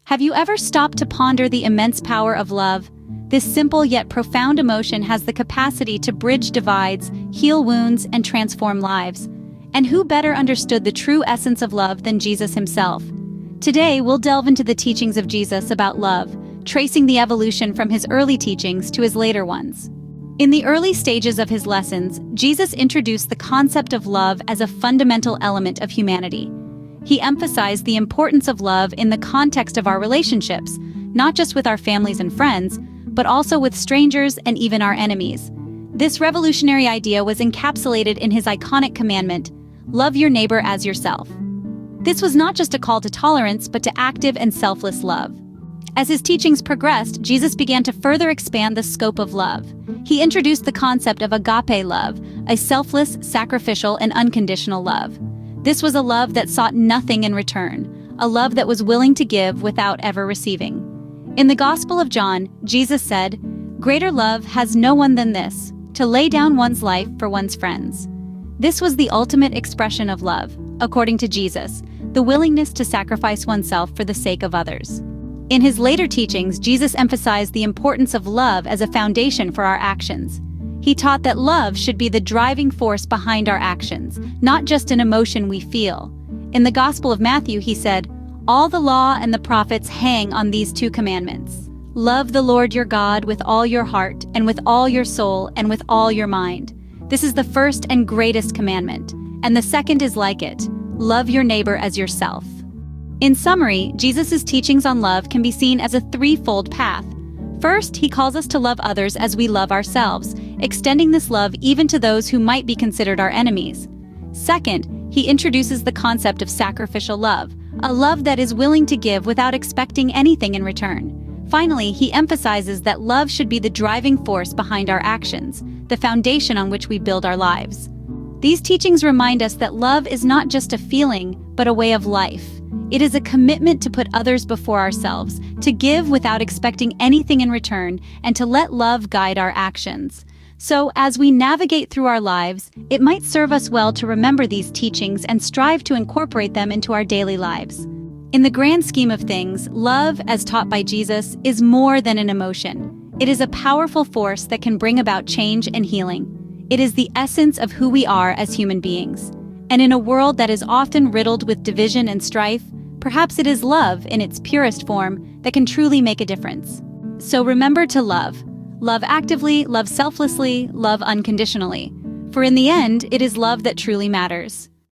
Have you ever stopped to ponder the immense power of love? This simple yet profound emotion has the capacity to bridge divides, heal wounds, and transform lives. And who better understood the true essence of love than Jesus himself? Today, we'll delve into the teachings of Jesus about love, tracing the evolution from his early teachings to his later ones. In the early stages of his lessons, Jesus introduced the concept of love as a fundamental element of humanity. He emphasized the importance of love in the context of our relationships, not just with our families and friends, but also with strangers and even our enemies. This revolutionary idea was encapsulated in his iconic commandment, "Love your neighbor as yourself." This was not just a call to tolerance, but to active and selfless love. As his teachings progressed, Jesus began to further expand the scope of love. He introduced the concept of agape love, a selfless, sacrificial, and unconditional love. This was a love that sought nothing in return, a love that was willing to give without ever receiving. In the Gospel of John, Jesus said, "Greater love has no one than this, to lay down one's life for one's friends." This was the ultimate expression of love, according to Jesus, the willingness to sacrifice oneself for the sake of others. In his later teachings, Jesus emphasized the importance of love as a foundation for our actions. He taught that love should be the driving force behind our actions, not just an emotion we feel. In the Gospel of Matthew, he said, "All the law and the prophets hang on these two commandments. Love the Lord your God with all your heart, and with all your soul, and with all your mind. This is the first and greatest commandment, and the second is like it. Love your neighbor as yourself." In summary, Jesus' teachings on love can be seen as a threefold path. First, he calls us to love others as we love ourselves, extending this love even to those who might be considered our enemies. Second, he introduces the concept of sacrificial love, a love that is willing to give without expecting anything in return. Finally, he emphasizes that love should be the driving force behind our actions, the foundation on which we build our lives. These teachings remind us that love is not just a feeling, but a way of life. It is a commitment to put others before ourselves, to give without expecting anything in return, and to let love guide our actions. So, as we navigate through our lives, it might serve us well to remember these teachings and strive to incorporate them into our daily lives. In the grand scheme of things, love, as taught by Jesus, is more than an emotion. It is a powerful force that can bring about change and healing. It is the essence of who we are as human beings. And in a world that is often riddled with division and strife, perhaps it is love in its purest form that can truly make a difference. So remember to love. Love actively, love selflessly, love unconditionally. For in the end, it is love that truly matters.